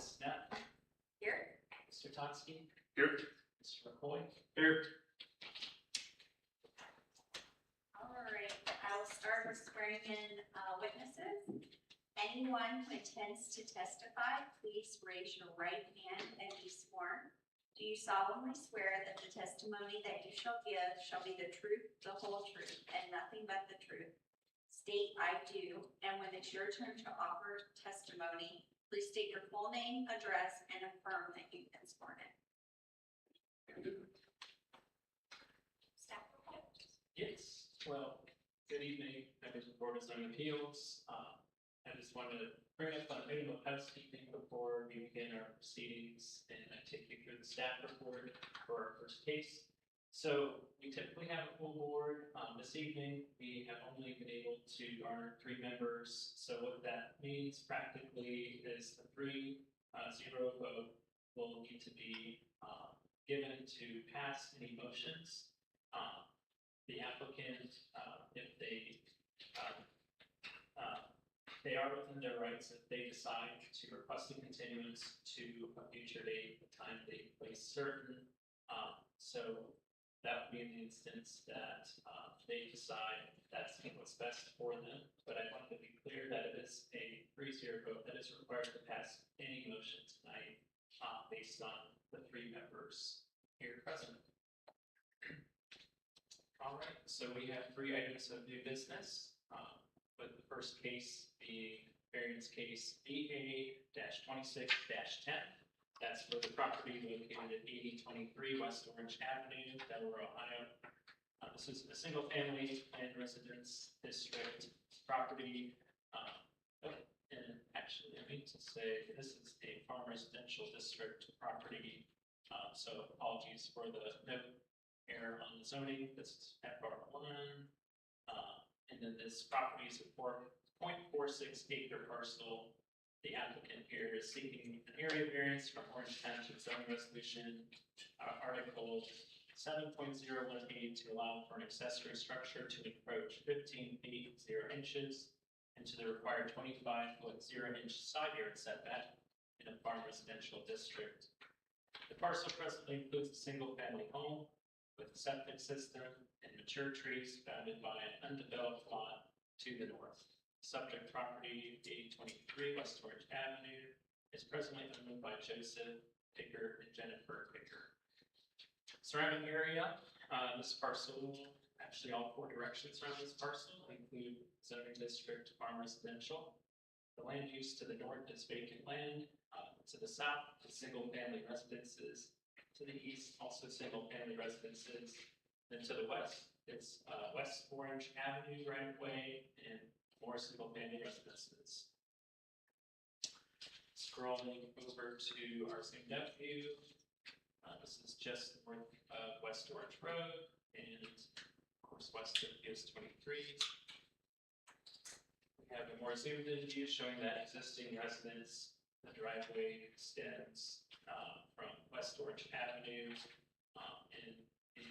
Ms. Knapp? Here. Mr. Totsky? Here. Mr. McCoy? Here. All right, I'll start with swearing in witnesses. Anyone who intends to testify, please raise your right hand and be sworn. Do you solemnly swear that the testimony that you shall give shall be the truth, the whole truth, and nothing but the truth? State I do, and when it's your turn to offer testimony, please state your full name, address, and affirm that you've been sworn in. Staff report. Yes. Well, good evening, members of the Board of Zoning Appeals. I just wanted to bring up a bit of housekeeping before we begin our proceedings, and I take you through the staff report for our first case. So we typically have a full board. This evening, we have only been able to garner 3 members. So what that means practically is the 3-0 vote will need to be given to pass any motions. The applicant, if they are within their rights, if they decide to request a continuance to a future date, a time, date, place certain. So that would be in the instance that they decide that's what's best for them. But I wanted to be clear that it is a 3-0 vote that is required to pass any motion tonight based on the 3 members here present. All right, so we have 3 items of new business, with the first case being variance case BA-26-10. That's for the property located at 8023 West Orange Avenue, Delaware, Ohio. This is a single-family and residence district property. And actually, I mean to say this is a farm residential district property. So apologies for the note error on the zoning. This is FR1. And then this property is a 4.46 acre parcel. The applicant here is seeking an area variance from Orange Township zoning resolution, article 7.018 to allow for an accessory structure to encroach 15 feet 0 inches into the required 25-foot 0 inch side yard setback in a farm residential district. The parcel presently includes a single family home with a septic system and mature trees bounded by an undeveloped lot to the north. Subject property, 8023 West Orange Avenue, is presently owned by Joseph Picker and Jennifer Picker. Surrounding area, this parcel, actually all 4 directions around this parcel include zoning district, farm residential. The land use to the north is vacant land. To the south, is single family residences. To the east, also single family residences. Then to the west, it's West Orange Avenue right of way and more single family residences. Scrolling over to our zoomed out view, this is just north of West Orange Road and of course west of US 23. We have a more zoomed in view showing that existing residence. The driveway extends from West Orange Avenue and the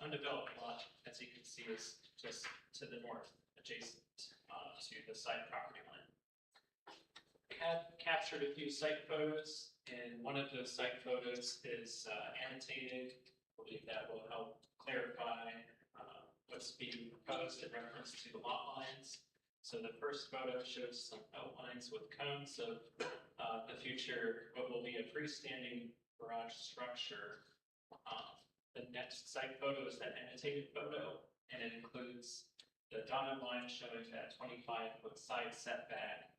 undeveloped lot, as you can see, is just to the north, adjacent to the site property line. We have captured a few site photos, and one of those site photos is annotated. I believe that will help clarify what's being proposed in reference to the lot lines. So the first photo shows some outlines with cones of the future, what will be a freestanding garage structure. The next site photo is that annotated photo, and it includes the dotted line showing that 25-foot side setback,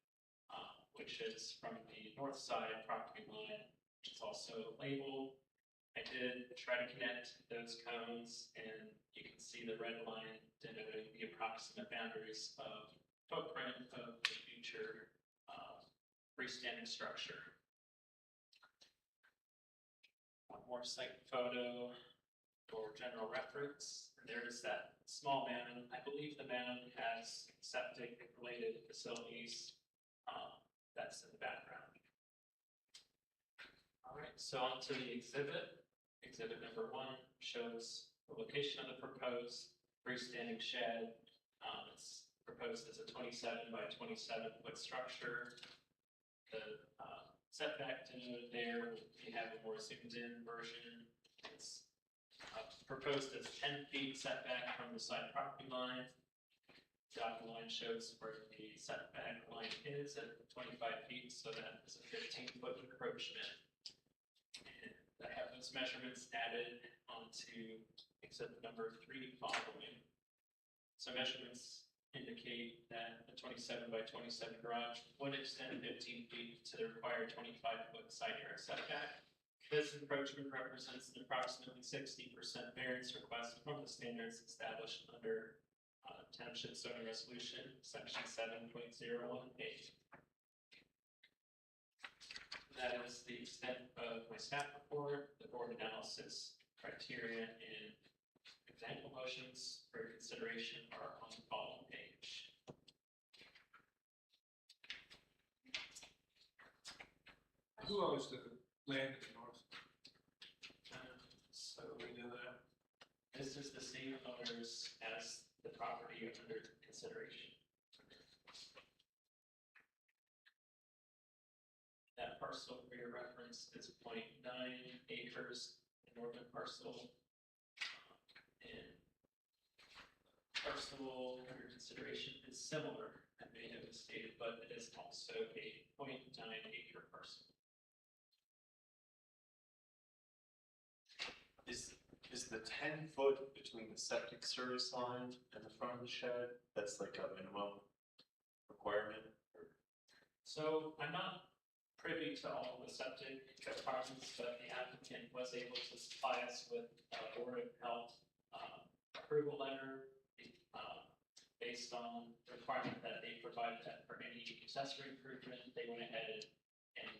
which is from the north side property line, which is also labeled. I did try to connect those cones, and you can see the red line denoting the approximate boundaries of footprint of the future freestanding structure. One more site photo for general reference. There's that small mound. I believe the mound has septic related facilities. That's in the background. All right, so on to the exhibit. Exhibit number 1 shows the location of the proposed freestanding shed. It's proposed as a 27 by 27 foot structure. The setback denoted there, we have a more zoomed in version. It's proposed as 10 feet setback from the side property line. Dotted line shows where the setback line is at 25 feet, so that is a 15-foot encroachment. And I have those measurements added onto exhibit number 3 following. So measurements indicate that the 27 by 27 garage would extend 15 feet to the required 25-foot side yard setback. This encroachment represents an approximately 60% variance request from the standards established under Township zoning resolution, section 7.018. That is the extent of my staff report, the board analysis criteria, and example motions for consideration are on the following page. Who owns the land in the north? So we do that. This is the same owners as the property under consideration. That parcel for your reference is 0.9 acres, the northern parcel. And parcel under consideration is similar, I may have stated, but it is also a 0.9 acre parcel. Is the 10 foot between the septic service line and the front of the shed, that's like a minimum requirement? So I'm not privy to all the septic requirements, but the applicant was able to supply us with a Board of Health approval letter based on the requirement that they provided that for any accessory improvement, they went ahead and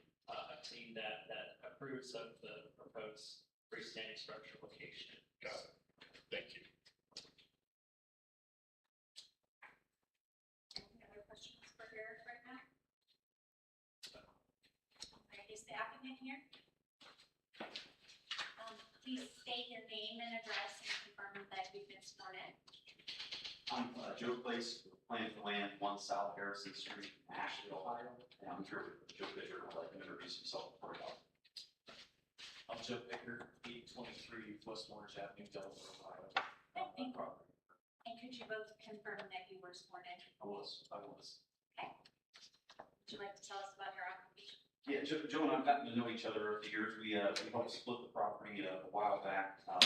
obtained that approves of the proposed freestanding structure location. Got it. Thank you. Any other questions for Eric right now? Okay, is the applicant here? Please state your name and address and confirm that you've been sworn in. I'm Joe Place, Plan for Land, 1 South Harrison Street, Asheville, Ohio. And I'm here with Joe Fisher. I'd like him to introduce himself before I talk. I'm Joe Baker, 823 West Orange Avenue, Delaware, Ohio. And could you both confirm that you were sworn in? I was. Would you like to tell us about your application? Yeah, Joe and I've gotten to know each other over the years. We helped split the property a while back, and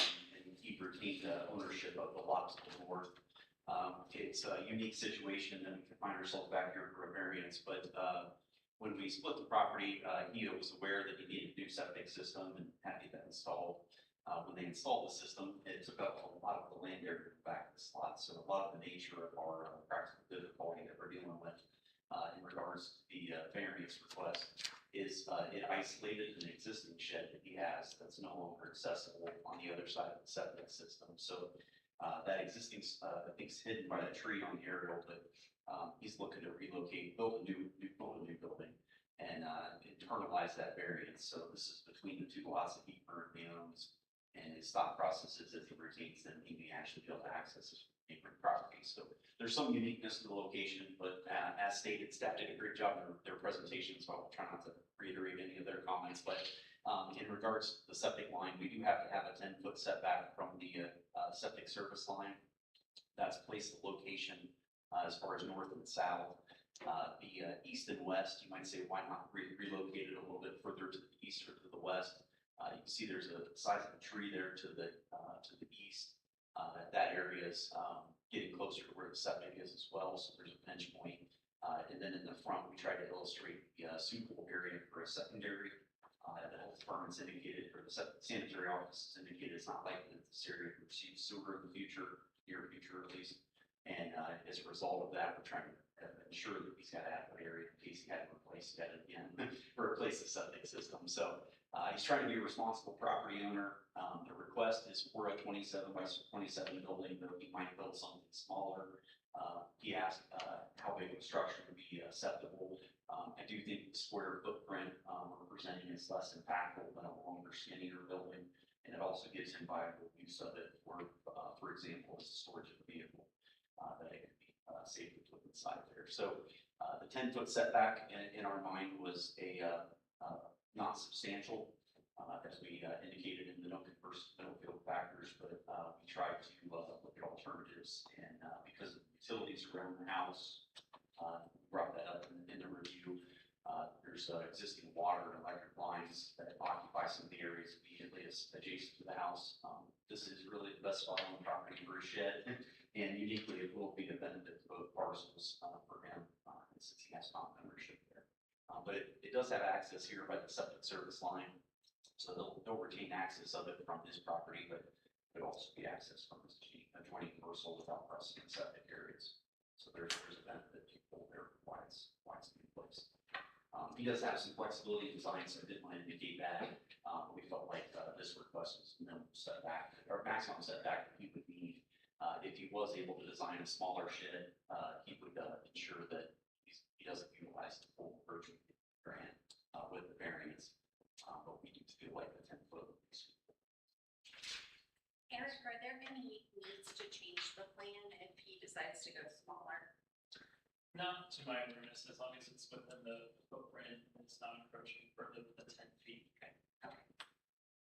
he retained ownership of the lots to the north. It's a unique situation, and we can find ourselves back here for a variance, but when we split the property, he was aware that he needed a new septic system and had to get that installed. When they installed the system, it took up a lot of the land area back of the slot. So a lot of the nature of our practical difficulty that we're dealing with in regards to the variance request is it isolated an existing shed that he has that's no longer accessible on the other side of the septic system. So that existing, I think, is hidden by that tree on the aerial, but he's looking to relocate, build a new building, and internalize that variance. So this is between the 2 lots that he currently owns, and his thought process is if he retains them, he may actually be able to access his neighboring property. So there's some uniqueness to the location, but as stated, staff did a great job in their presentation, so I'll try not to reiterate any of their comments. But in regards to the septic line, we do have to have a 10-foot setback from the septic service line. That's placed the location as far as north and south. The east and west, you might say, why not relocate it a little bit further to the east or to the west? You can see there's a size of a tree there to the east. That area is getting closer to where the septic is as well, so there's a pinch point. And then in the front, we try to illustrate the suitable area for a secondary. The health department's indicated, or the sanitary office has indicated it's not likely that this area will receive sewer in the future, near future at least. And as a result of that, we're trying to ensure that he's got an adequate area in case he had to replace that again, replace the septic system. So he's trying to be a responsible property owner. The request is for a 27 by 27 building, but he might build something smaller. He asked how big of a structure would be acceptable. I do think the square footprint we're presenting is less impactful than a longer, skinnier building, and it also gives him viable use of it for example, as storage of a vehicle that it could be safely put inside there. So the 10-foot setback in our mind was a not substantial, as we indicated in the no field factors, but we tried to look at alternatives. And because of the utilities around the house, brought that up in the review. There's existing water and electric lines that occupy some of the areas immediately adjacent to the house. This is really the best spot on the property for a shed, and uniquely it will be a benefit to both parcels for him, since he has common ownership there. But it does have access here by the septic service line, so they'll retain access of it from his property, but it'll also be access from his adjoining parcel without crossing the septic areas. So there's a benefit to people there why it's in place. He does have some flexibility in design, so I didn't want to indicate that. We felt like this request was no setback or maximum setback that he would need. If he was able to design a smaller shed, he would ensure that he doesn't utilize the full virtual grant with the variance. But we do feel like the 10-foot. Eric, are there any needs to change the plan if he decides to go smaller? Not to my awareness, as long as it's within the footprint, and it's not encroaching further than 10 feet. Okay.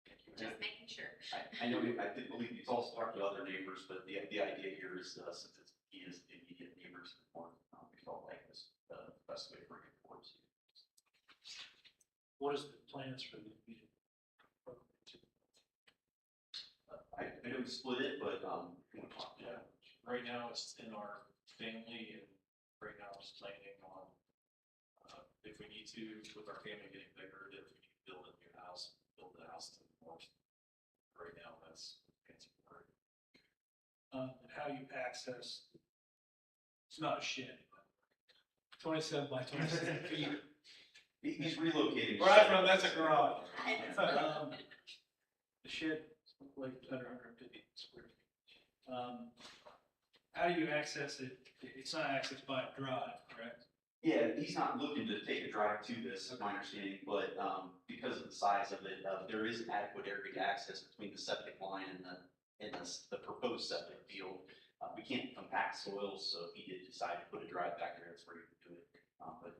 Thank you. Just making sure. I know, I did believe he's also talked to other neighbors, but the idea here is, since he is the immediate neighbors, we felt like this the best way to bring it forward. What is the plans for the immediate? I know we split it, but, Yeah, right now it's in our family, and right now it's planning on, if we need to, with our family getting bigger, if we need to build a new house, build the house to the north. Right now, that's fancy word. And how you access, it's not a shed, but 27 by 27 feet. he's relocating. Where I'm from, that's a garage. The shed, like under 150 square feet. How do you access it? It's not accessed by a drive, correct? Yeah, he's not looking to take a drive to this, is my understanding, but, because of the size of it, there is an adequate area to access between the septic line and the proposed septic field. We can't compact soils, so if he did decide to put a drive back there, that's where he would do it. But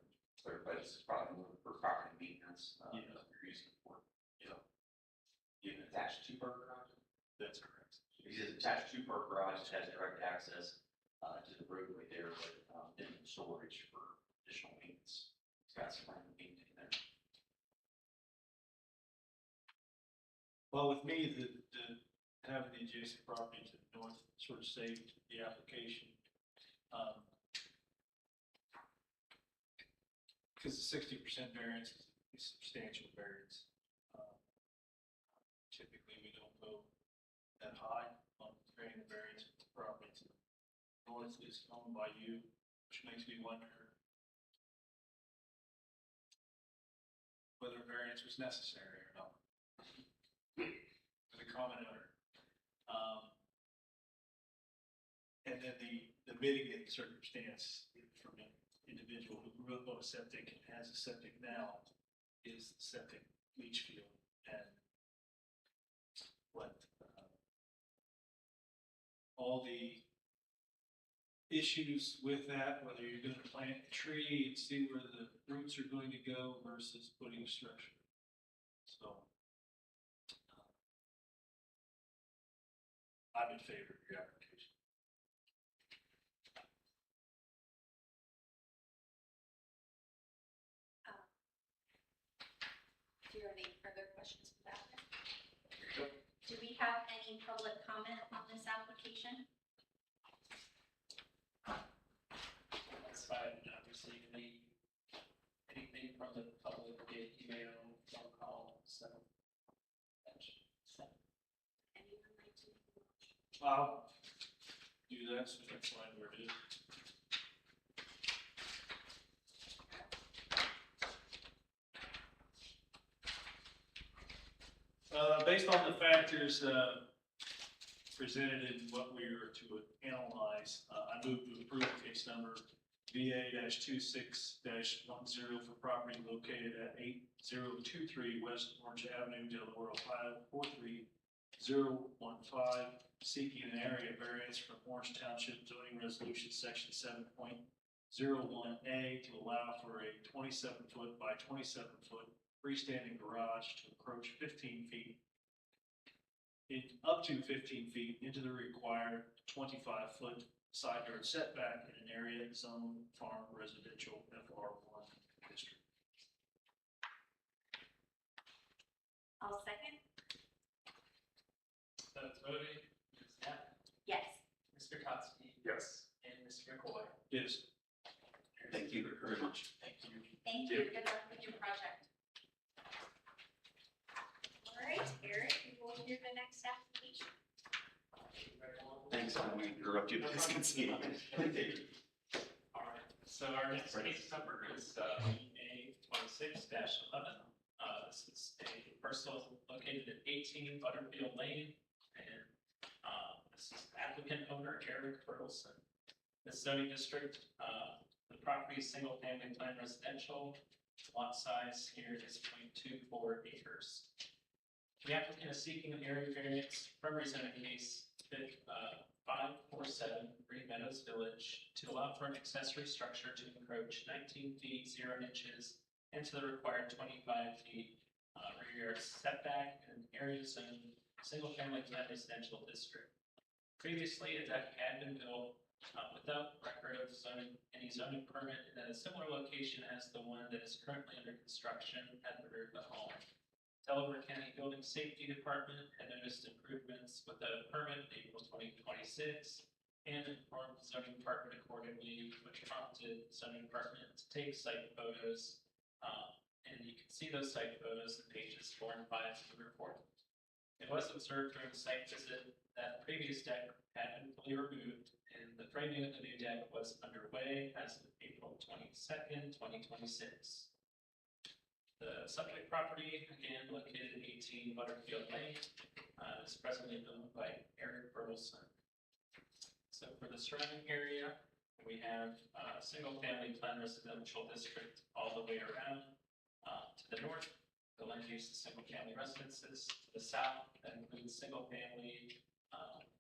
this is probably more for property maintenance, Yeah. you're using it for. Yeah. You have an attached two-car garage? That's correct. He has attached two-car garage, it has direct access, to the roadway there, but, then storage for additional maintenance. He's got some land to maintain there. Well, with me, having the adjacent property to the north sort of saved the application. Because the 60% variance is a substantial variance. Typically, we don't go that high on granting the variance with the property to the north is owned by you, which makes me wonder whether a variance was necessary or not for the common owner. And then the mitigating circumstance from an individual who grew up on a septic and has a septic now is the septic leach field and what all the issues with that, whether you're going to plant a tree and see where the roots are going to go versus putting a structure. So I'm in favor of your application. Do you have any further questions for that? Do we have any public comment on this application? That's fine, I'm not receiving anything from the public, via email, phone call, so. Anyone like to make a motion? I'll do that, so that's fine where it is. Based on the factors presented in what we are to analyze, I move to approve case number VA-26-10 for property located at 8023 West Orange Avenue, Delaware, Ohio, 43015, seeking an area variance from Orange Township zoning resolution section 7.01A to allow for a 27-foot by 27-foot freestanding garage to encroach 15 feet, up to 15 feet into the required 25-foot side yard setback in an area zone farm residential FR1 district. I'll second. Votes voting, Ms. Knapp, Yes. Mr. Totsky, Yes. and Mr. McCoy. Yes. Thank you very much. Thank you. Thank you. Good luck with your project. All right, Eric, you will do the next application. Thanks, I don't mean to interrupt you, guys can see. All right, so our next case number is A 26-11. This is a parcel located at 18 Butterfield Lane, and this is applicant owner Eric Burleson. The zoning district, the property is single family plan residential. Lot size here is 0.24 acres. The applicant is seeking an area variance from rezoning case 547 Green Meadows Village to allow for an accessory structure to encroach 19 feet 0 inches into the required 25 feet rear yard setback in an area zone single-family plan residential district. Previously, a deck had been built without record of zoning, any zoning permit in a similar location as the one that is currently under construction at the rear of the home. Delaware County Building Safety Department had noticed improvements without a permit in April 2026 and informed the zoning department accordingly, which prompted the zoning department to take site photos. And you can see those site photos in pages 4 and 5 of the report. It was observed during the site visit that the previous deck had been fully removed and the framing of the new deck was underway as of April 22nd, 2026. The subject property, again located at 18 Butterfield Lane, is presently owned by Eric Burleson. So for the surrounding area, we have a single-family plan residential district all the way around. To the north, the land use is single-family residences. To the south, that includes single-family,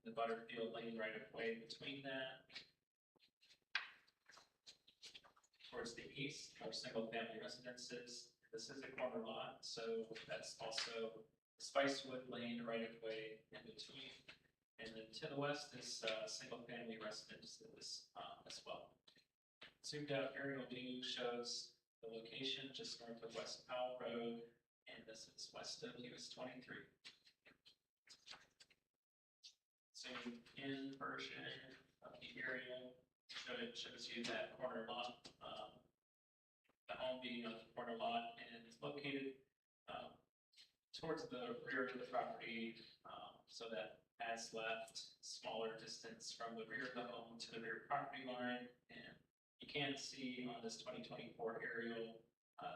the Butterfield Lane right-of-way between that. Towards the east are single-family residences. This is a corner lot, so that's also Spicewood Lane right-of-way in between. And then to the west is single-family residences as well. Zoomed out aerial view shows the location just north of West Powell Road, and this is west of US 23. Zoomed in version of the area shows you that corner lot. The home being on the corner lot, and it's located towards the rear of the property, so that has left smaller distance from the rear of the home to the rear property line. And you can see on this 2024 aerial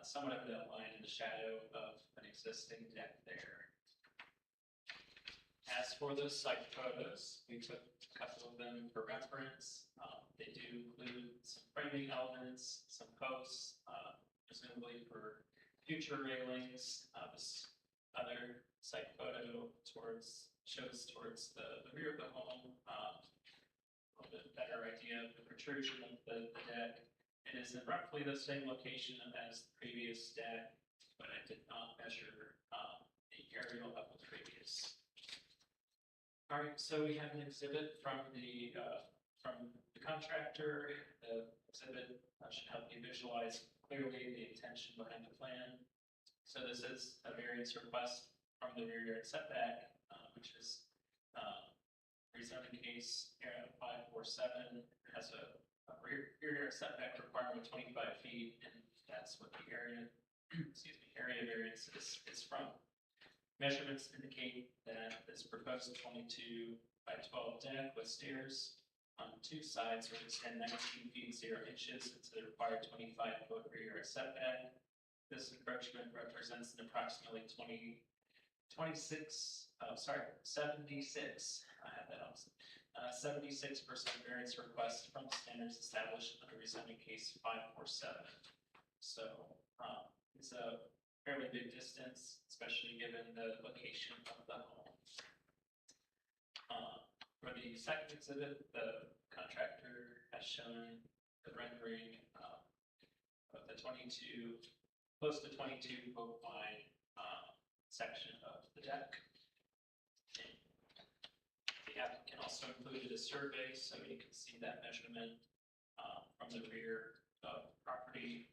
somewhat of that line in the shadow of an existing deck there. As for those site photos, we took a couple of them for reference. They do include some framing elements, some posts, presumably for future railings. This other site photo shows towards the rear of the home, a little bit better idea of the protrusion of the deck. It is in roughly the same location as the previous deck, but I did not measure the aerial of the previous. All right, so we have an exhibit from the contractor. The exhibit should help you visualize clearly the intention behind the plan. So this is a variance request from the rear yard setback, which is rezoning case 547 has a rear yard setback requirement of 25 feet, and that's what the area, area variance is from. Measurements indicate that this proposed 22 by 12 deck with stairs on two sides would extend 19 feet 0 inches into the required 25-foot rear yard setback. This encroachment represents an approximately 76, I have that opposite, 76% variance request from standards established under rezoning case 547. So it's a fairly big distance, especially given the location of the home. For the second exhibit, the contractor has shown the rendering of the 22 close to 22 foot wide section of the deck. The applicant also included a survey, so you can see that measurement from the rear of the property.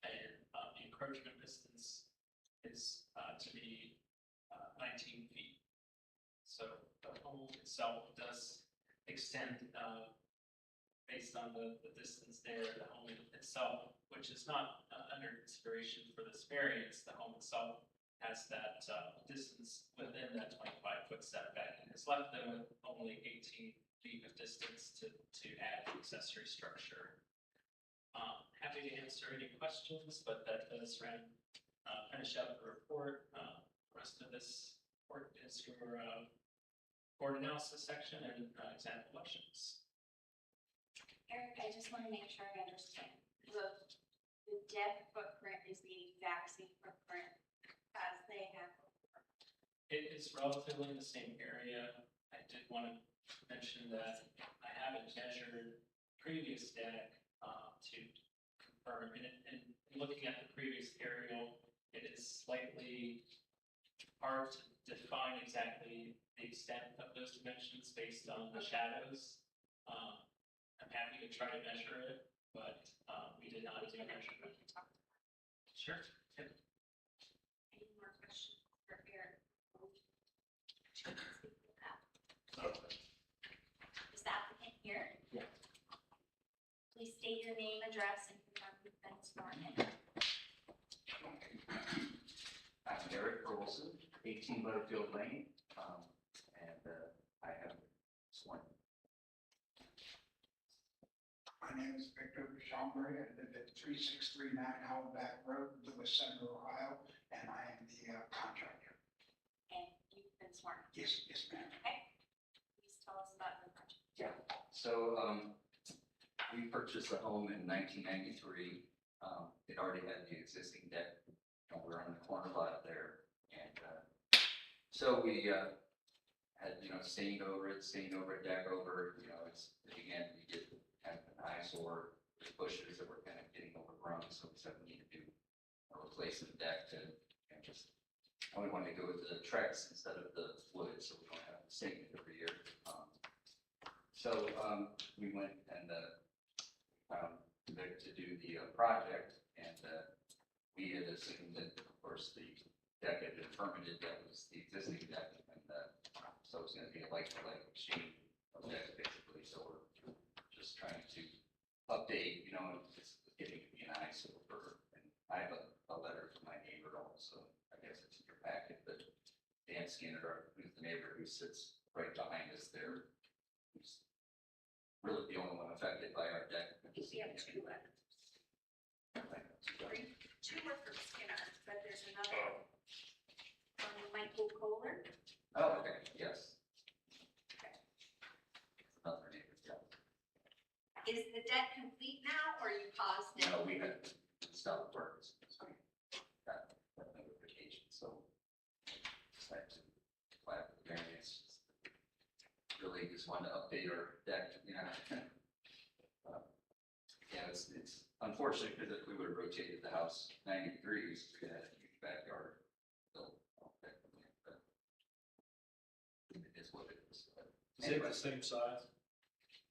And the encroachment distance is to be 19 feet. So the home itself does extend based on the distance there. The home itself, which is not under consideration for this variance, the home itself has that distance within that 25-foot setback and has left them with only 18 feet of distance to add the accessory structure. Happy to answer any questions, but that does finish out the report. The rest of this report is your board analysis section and example questions. Eric, I just want to make sure I understand. The deck footprint is the exact same footprint as they have. It is relatively in the same area. I did want to mention that I haven't measured previous deck to confirm. And looking at the previous aerial, it is slightly hard to define exactly the extent of those dimensions based on the shadows. I'm happy to try to measure it, but we did not do a measurement. Sure. Yep. Any more questions for Eric? Is the applicant here? Yeah. Please state your name, address, and confirm you've been sworn in. I'm Eric Burleson, 18 Butterfield Lane, and I have sworn. My name is Victor Chambray. I live at 3639 Howellback Road, Lewis Center, Ohio, and I am the contractor. And you've been sworn. Yes, yes, ma'am. Okay. Please tell us about the project. Yeah, so we purchased the home in 1993. It already had the existing deck over on the corner lot there. And so we had, stained over it, deck over, it's, again, we did kind of an eyesore, with bushes that were kind of getting overgrown, so we said we need to do a replacement deck to, we wanted to go with the Trex instead of the wood, so we don't have to stain it every year. So we went and to do the project, and we had assumed that, of course, the deck had been permitted, that was the existing deck, and so it's going to be a like-for-like exchange of decks, basically. So we're just trying to update, it's getting to be an eyesore for, and I have a letter from my neighbor also, I guess it's in your packet, but Dan Skinner, who's the neighbor who sits right behind us there, who's really the only one affected by our deck. I think we have two letters. Two are from Skinner, but there's another from Michael Kohler. Oh, okay, yes. Another neighbor, yeah. Is the deck complete now, or you paused it? No, we had stopped work, so we got that notification, so decided to apply for the variance. Really just wanted to update our deck, Yeah, it's unfortunate, because if we would have rotated the house 90 degrees, we could have had a huge backyard built. But it is what it is. Is it the same size?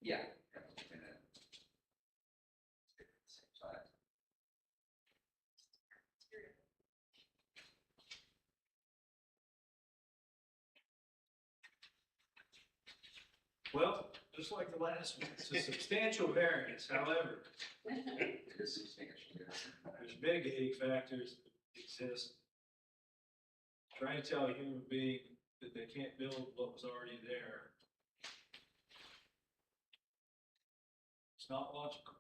Yeah. And then same size. Well, just like the last one, it's a substantial variance, however, It is substantial, yes. there's mitigating factors that exist. Trying to tell a human being that they can't build what was already there. It's not logical.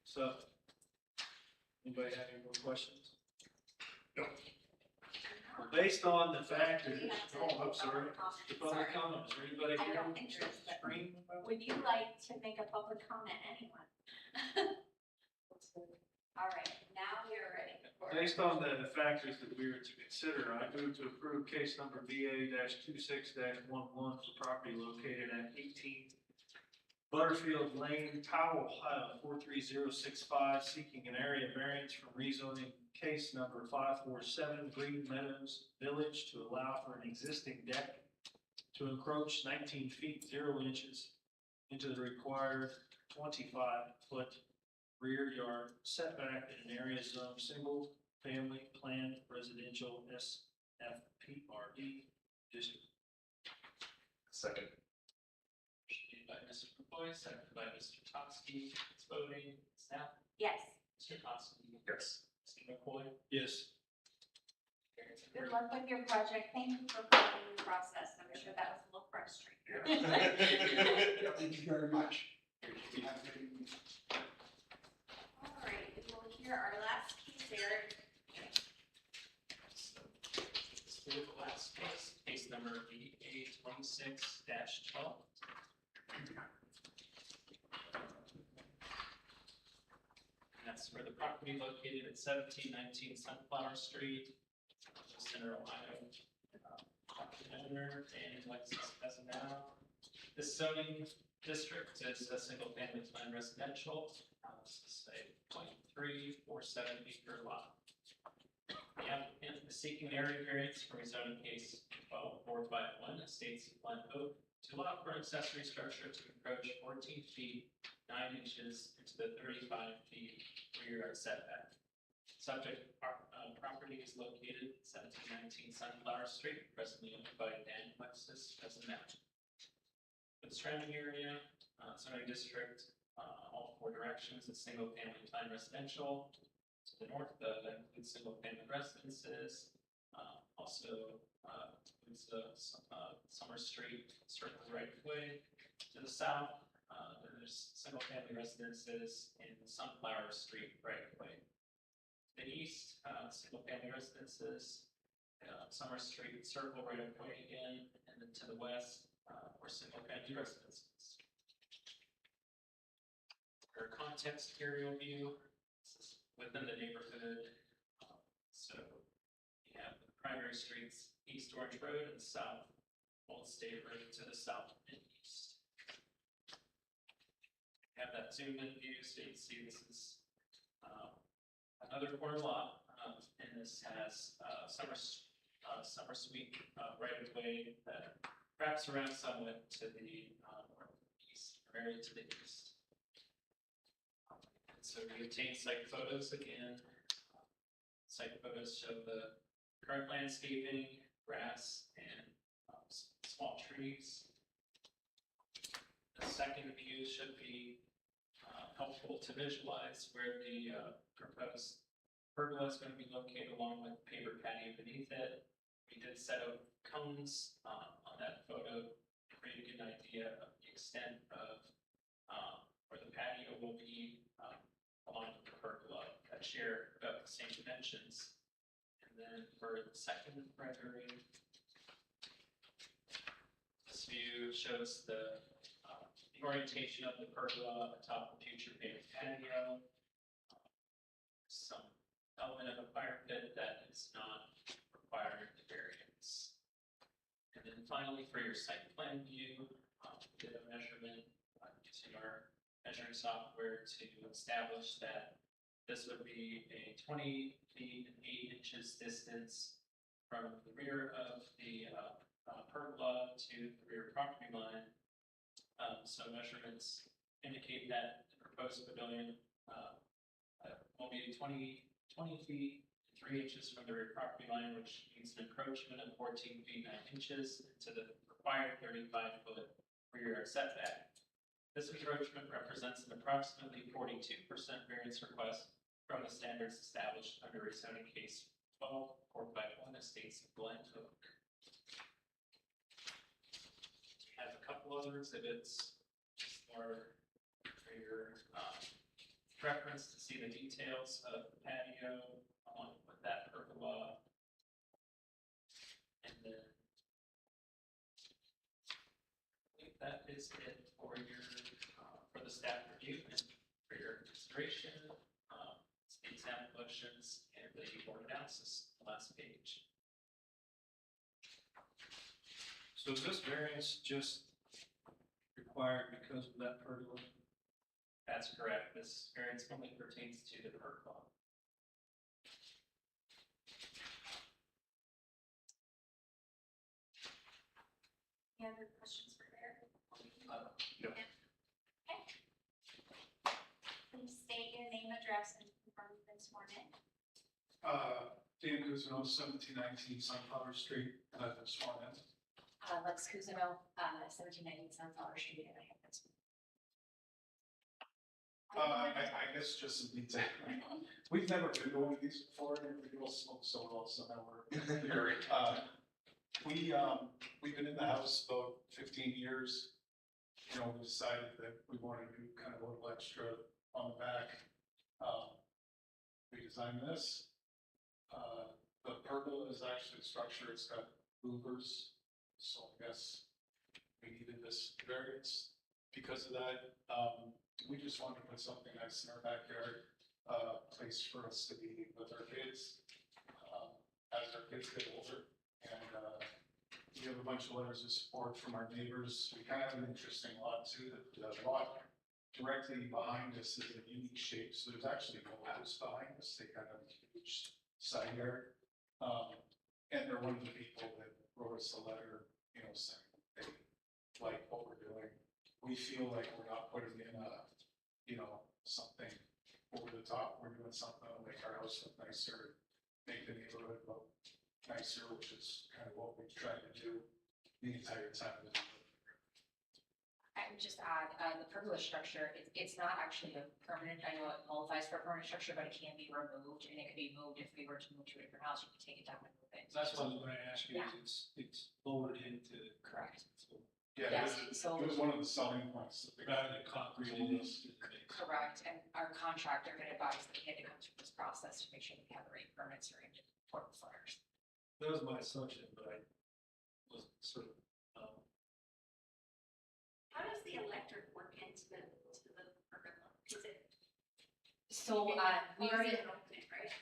So, anybody have any more questions? No. Based on the factors, I'm sorry, the public comment, is there anybody I here? don't think there is, but Screen? would you like to make a public comment, anyone? All right, now we're ready. Based on the factors that we are to consider, I move to approve case number BA-26-11 for property located at 18 Butterfield Lane, Powell, Ohio, 43065, seeking an area variance from rezoning case number 547, Green Meadows Village, to allow for an existing deck to encroach 19 feet 0 inches into the required 25-foot rear yard setback in an area zone single family planned residential SFPRD district. Second. Motion made by Mr. Dubois, seconded by Mr. Totsky. It's voting. Ms. Snell. Yes. Mr. Totsky. Yes. Mr. McCoy. Yes. Variance Good approved. luck with your project. Thank you for following the process. I'm sure that was a little frustrating. Thank you very much. Have a good evening. All right, we will hear our last case, Eric. So, this is the last case, case number BA 26-12. And that's for the property located at 1719 Sunflower Street, Center, Ohio. Property owner and Lexus as of now. This zoning district is a single-family plan residential. This is a 0.347 acre lot. The applicant is seeking area variance from zoning case 12451, Estates of Glen Oak, to allow for an accessory structure to encroach 14 feet 9 inches into the 35 feet rear yard setback. Subject property is located at 1719 Sunflower Street, presently owned by Dan Lexus as a map. For the surrounding area, zoning district, all four directions, is single-family plan residential. To the north, that includes single-family residences. Also includes Summer Street circle right of way. To the south, there's single-family residences in Sunflower Street right of way. To the east, single-family residences, Summer Street circle right of way again, and then to the west, or single-family residences. For context aerial view, this is within the neighborhood. So you have the primary streets, East Orange Road and South Old State Road to the south and east. You have that zoomed in view, so you can see this is another corner lot, and this has Summer Sweet right of way that wraps around somewhat to the northeast, or to the east. So we obtained site photos again. Site photos show the current landscaping, grass, and small trees. The second view should be helpful to visualize where the proposed pergola is going to be located, along with paver patio beneath it. We did set up cones on that photo to create a good idea of the extent of where the patio will be along with the pergola that share about the same dimensions. And then for the second rendering, this view shows the orientation of the pergola atop the future paved patio. Some element of a fire pit that is not requiring the variance. And then finally, for your site plan view, we did a measurement using our measuring software to establish that this would be a 20 feet and 8 inches distance from the rear of the pergola to the rear property line. So measurements indicate that the proposed pavilion will be 20 feet and 3 inches from the rear property line, which means an encroachment of 14 feet 9 inches to the required 35-foot rear yard setback. This encroachment represents an approximately 42% variance request from the standards established under rezoning case 12451, Estates of Glen Oak. We have a couple other exhibits for your reference to see the details of the patio along with that pergola. And then I think that is it for your for the staff review and for your consideration. It's the exam questions and the board analysis, the last page. So is this variance just required because of that pergola? That's correct. This variance only pertains to the pergola. Any other questions for Eric? Uh, Please state your name, address, and confirm you've been sworn in. Dan Guzman, 1719 Sunflower Street, and I've been sworn in. Lex Cusino, 1790 Sunflower Street, and I have this. I guess just some detail. We've never been to one of these before, and we all smoke so well, so now we're. We've been in the house about 15 years. You know, we decided that we wanted to do kind of a little extra on the back. We designed this. The pergola is actually a structure, it's got louvers, so I guess we needed this variance because of that. We just wanted to put something nice in our backyard, place for us to be with our kids, as our kids get older. And, we have a bunch of letters of support from our neighbors. We kind of have an interesting lot too, that the lot directly behind us is a unique shape, so there's actually no house behind us. They kind of have a huge side yard. And they're one of the people that wrote us a letter, you know, saying they like what we're doing. We feel like we're not putting in a, you know, something over the top. We're doing something to make our house look nicer, make the neighborhood look nicer, which is kind of what we've tried to do the entire time. I would just add, the pergola structure, it's not actually a permanent, I know it qualifies for a permanent structure, but it can be removed, and it can be moved if we were to move to a different house, you can take it down and move it. That's what I was gonna ask you, is it's lowered into. Correct. Yeah, Yes, it so- was one of the selling points, that rather than concrete, it is. Correct, and our contractor had advised that we had to go through this process to make sure we have the right permits or important flyers. That was my assumption, but I was sort of, How does the electric work into the pergola? Is it? So, we or is already, it open, right?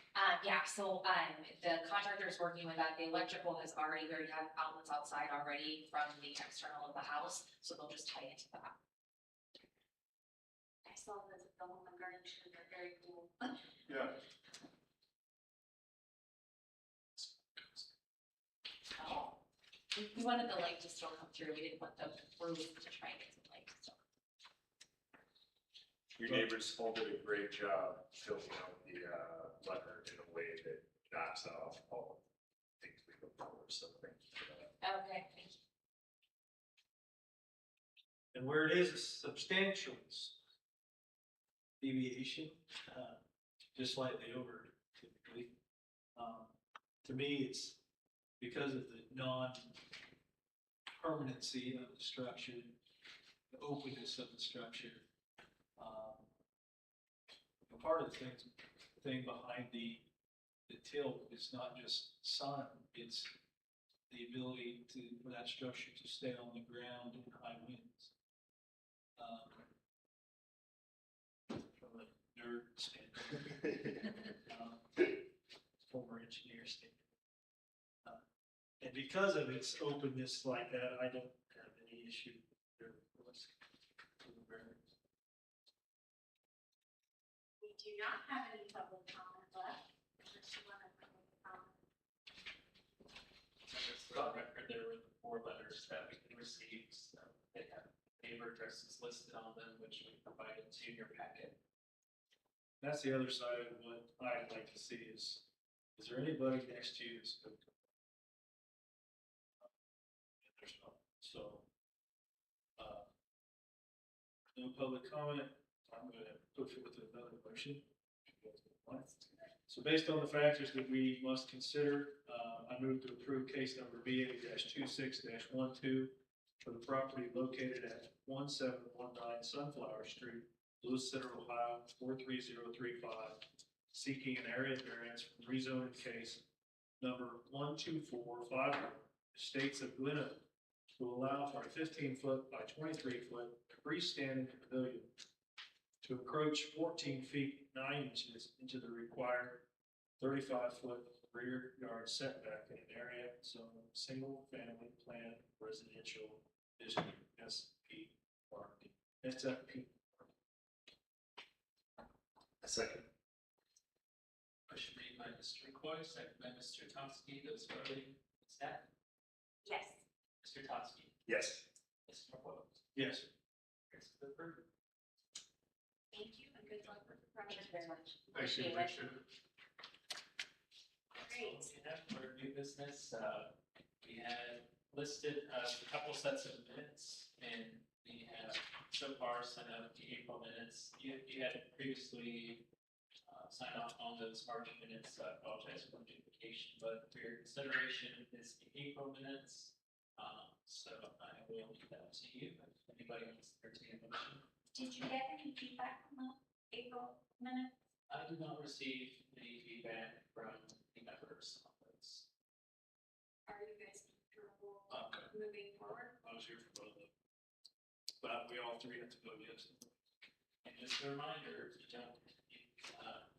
yeah, so, the contractor is working with that, the electrical has already, we already have outlets outside already from the external of the house, so they'll just tie into that. I saw those at the home and garden show, they're very cool. yeah. Oh. We wanted the light to still come through, we didn't want the roof to try and get some light, so. Your neighbors all did a great job filling out the, letter in a way that knocks off all the things we look for, so thank you for that. Okay, thank you. And where it is a substantial deviation, just slightly over typically. To me, it's because of the non-permanency of the structure, the openness of the structure. Part of the thing behind the tilt is not just sun, it's the ability for that structure to stay on the ground in high winds. From a nerd standpoint, former engineer standpoint. And because of its openness like that, I don't have any issue there with the variance. We do not have any public comment left, unless you want to public comment. Just for the record, there were 4 letters that we received, so they have neighbor addresses listed on them, which we provided to your packet. That's the other side of what I'd like to see is there anybody next to you that's good? There's not, so, no public comment, I'm gonna push it with another motion. So based on the factors that we must consider, I move to approve case number BA-26-12 for the property located at 1719 Sunflower Street, Lewis Center, Ohio, 43035, seeking an area variance from rezoning case number 12451, Estates of Gwinnett, to allow for a 15-foot by 23-foot freestanding pavilion to encroach 14 feet 9 inches into the required 35-foot rear yard setback in an area zone single-family plan residential district SP SFP. A second. Motion made by Mr. McCoy, second by Mr. Toski. Those voting, Ms. Heck, Yes. Mr. Toski, Yes. Mr. McCoy. Yes. Ms. Clifford. Thank you and good luck with the Thank project. you very much. Thank you, Appreciate it. Richard. Great. We have for new business, we had listed a couple sets of minutes, and we have so far sent out the April minutes. You had previously signed off on those March minutes, I apologize for the duplication, but for your consideration is the April minutes. So I will leave that to you, if anybody wants to entertain a motion. Did you get any feedback from the April minutes? I did not receive any feedback from the members on those. Are you guys comfortable Okay. moving forward? I was here for both of them. But we all three have to vote yes. And just a reminder, if you don't,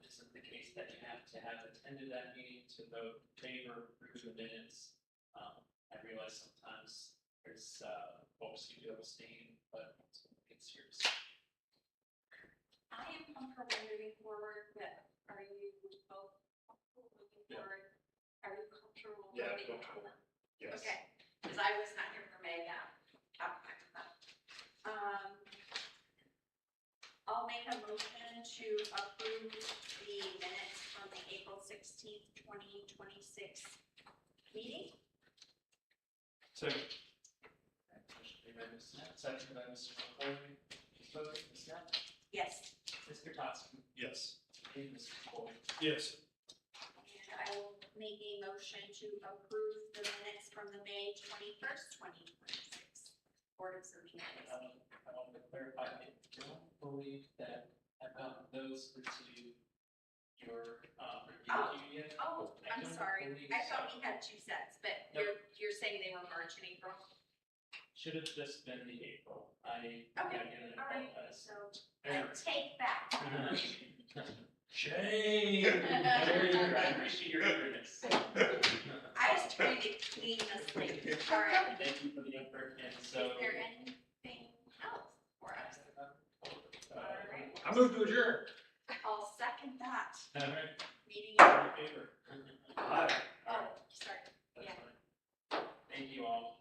isn't the case that you have to have attended that meeting to vote in favor or approve the minutes. I realize sometimes there's, folks who do abstain, but it's yours. I am comfortable moving forward, but are you both comfortable moving Yeah. forward? Are you comfortable? Yeah, moving comfortable. forward? Yes. Okay, because I was not here for May, yeah. I'm fine with that. I'll make a motion to approve the minutes from the April 16th, 2026 meeting. Second. Motion made by Ms. Net, seconded by Mr. McCoy. Please vote, Ms. Net, Mr. Toski, Yes. and Mr. McCoy. Yes. And I will make a motion to approve the minutes from the May 21st, 2026 Board of Supervisors. I want to clarify, I don't believe that I've gotten those into your, review yet. Oh, I I'm don't sorry. believe I thought so. we had two sets, but Nope. you're saying they were March and April? Should have just been the April. I, Okay, again, I all right, apologize. so I take that. Shame. I appreciate your eagerness. I was trying to clean the slate. All right. Thank you for the effort, and Is so. there anything else for us? All right. I moved to adjourn. I'll second that. All right, Meeting. all in favor? Aye. Oh, sorry. That's Yeah. fine. Thank you all.